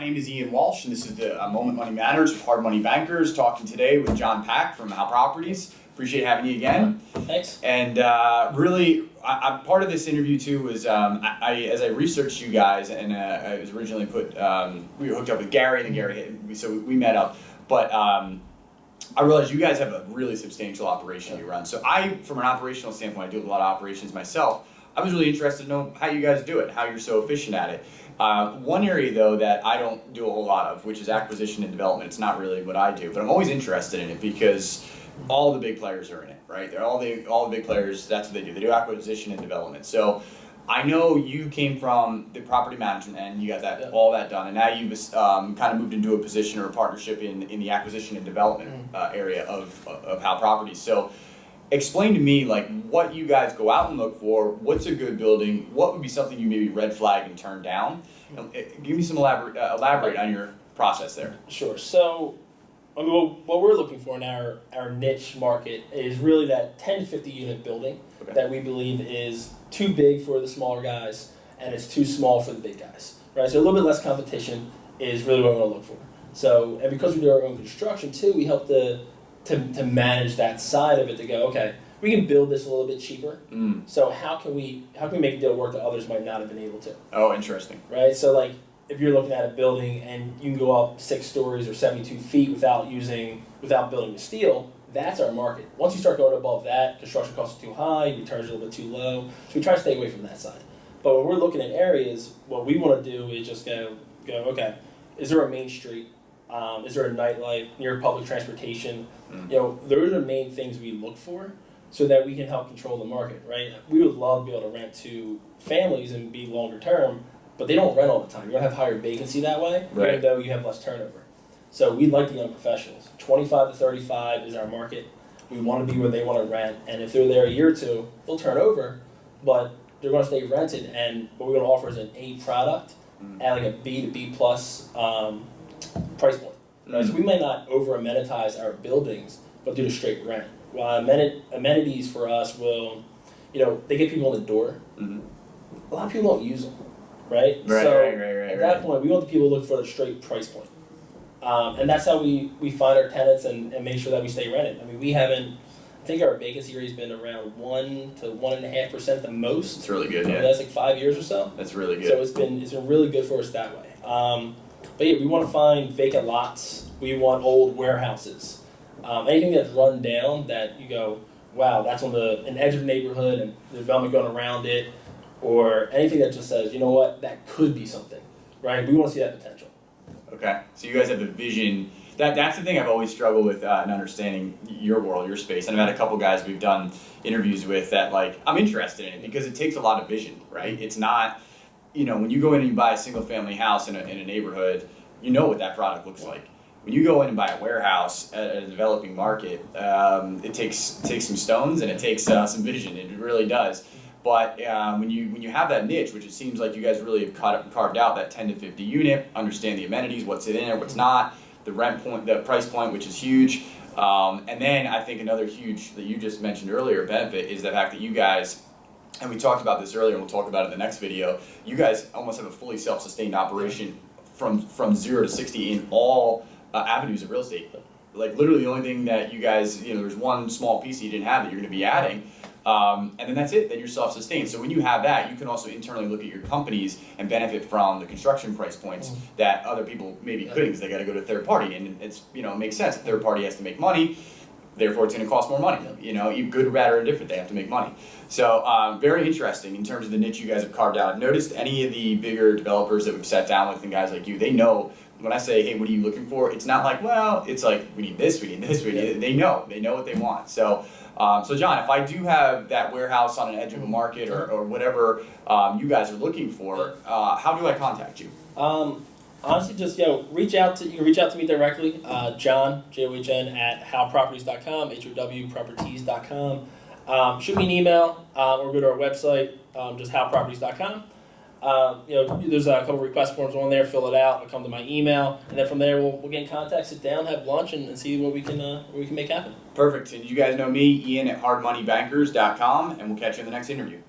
name is Ian Walsh, and this is the Moment Money Matters with Hard Money Bankers, talking today with John Pack from How Properties. Appreciate having you again. Thanks. And really, part of this interview too was as I researched you guys, and I was originally we were hooked up with Gary, and then so we met up. But I realized you guys have a really substantial operation you run. So from an operational standpoint, I do a lot of operations myself. I was really interested to know how you guys do it, how you're so efficient at it. One area though that I don't do a whole lot of, which is acquisition and development. It's not really what I do, but I'm always interested in it because all the big players are in it, right? They're all the big players. That's what they do. They do acquisition and development. So I know you came from the property management and you got all that done, and now you've kind of moved into a position or a partnership in the acquisition and development area of How Properties. So explain to me like what you guys go out and look for. What's a good building? What would be something you maybe red flag and turn down? Give me some elaborate on your process there. Sure. So, I mean, what we're looking for in our niche market is really that 10 to 50 unit building that we believe is too big for the smaller guys and it's too small for the big guys, right? So a little bit less competition is really what we want to look for. So, and because we do our own construction too, we help to manage that side of it to go, okay, we can build this a little bit cheaper. So how can we make a deal work that others might not have been able to? Oh, interesting. Right? So like if you're looking at a building and you can go up 6 stories or 72 feet without building with steel, that's our market. Once you start going above that, construction costs are too high, returns are a little bit too low. So we try to stay away from that side. But when we're looking at areas, what we want to do is just go, okay, is there a main street? Is there a nightlife, near public transportation? You know, those are the main things we look for so that we can help control the market, right? We would love to be able to rent to families and be longer term, but they don't rent all the time. You're going to have higher vacancy that way, even though you have less turnover. So we like the young professionals. 25 to 35 is our market. We want to be where they want to rent, and if they're there a year or two, they'll turn over, but they're going to stay rented, and what we're going to offer is an A product at like a B to B plus price point. Right? So we might not over amenitize our buildings, but do the straight rent. While amenities for us will, they get people in the door. A lot of people don't use them, right? At that point, we want the people to look for the straight price point. And that's how we find our tenants and make sure that we stay rented. I mean, I think our vacancy rate has been around 1 to 1.5% the most. It's really good, yeah. That's like 5 years or so. That's really good. So it's been really good for us that way. But yeah, we want to find vacant lots. We want old warehouses. Anything that's run down that you go, wow, that's on an edge of the neighborhood and the development going around it, or anything that just says, you know what, that could be something, right? We want to see that potential. Okay, so you guys have the vision. That's the thing I've always struggled with in understanding your world, your space. And I've had a couple guys we've done interviews with that like, I'm interested in it because it takes a lot of vision, right? It's not, when you go in and you buy a single family house in a neighborhood, you know what that product looks like. When you go in and buy a warehouse at a developing market, it takes some stones and it takes some vision. It really does. But when you have that niche, which it seems like you guys really have carved out, that 10 to 50 unit, understand the amenities, what's in there, what's not, the rent point, the price point, which is huge. And then I think another huge that you just mentioned earlier benefit is the fact that you guys, and we talked about this earlier and we'll talk about it in the next video, you guys almost have a fully self-sustained operation from 0 to 60 in all avenues of real estate. Like literally the only thing that you guys, there's one small piece that you didn't have that you're going to be adding, and then that's it. Then you're self-sustained. So when you have that, you can also internally look at your companies and benefit from the construction price points that other people maybe couldn't because they got to go to a third party, and it's it makes sense. A third party has to make money, therefore it's going to cost more money. Good, bad, or indifferent, they have to make money. So very interesting in terms of the niche you guys have carved out. I've noticed any of the bigger developers that we've sat down with and guys like you, they know. When I say, hey, what are you looking for? It's not like, well, it's like, we need this, we need this, we need. They know what they want. So, John, if I do have that warehouse on an edge of a market or whatever you guys are looking for, how do I contact you? Honestly, just you can reach out to me directly, John, John at howproperties.com, howproperties.com. Shoot me an email or go to our website, just howproperties.com. There's a couple request forms on there. Fill it out. It'll come to my email, and then from there we'll get in contact, sit down, have lunch, and see what we can make happen. Perfect. And you guys know me, Ian at hardmoneybankers.com, and we'll catch you in the next interview.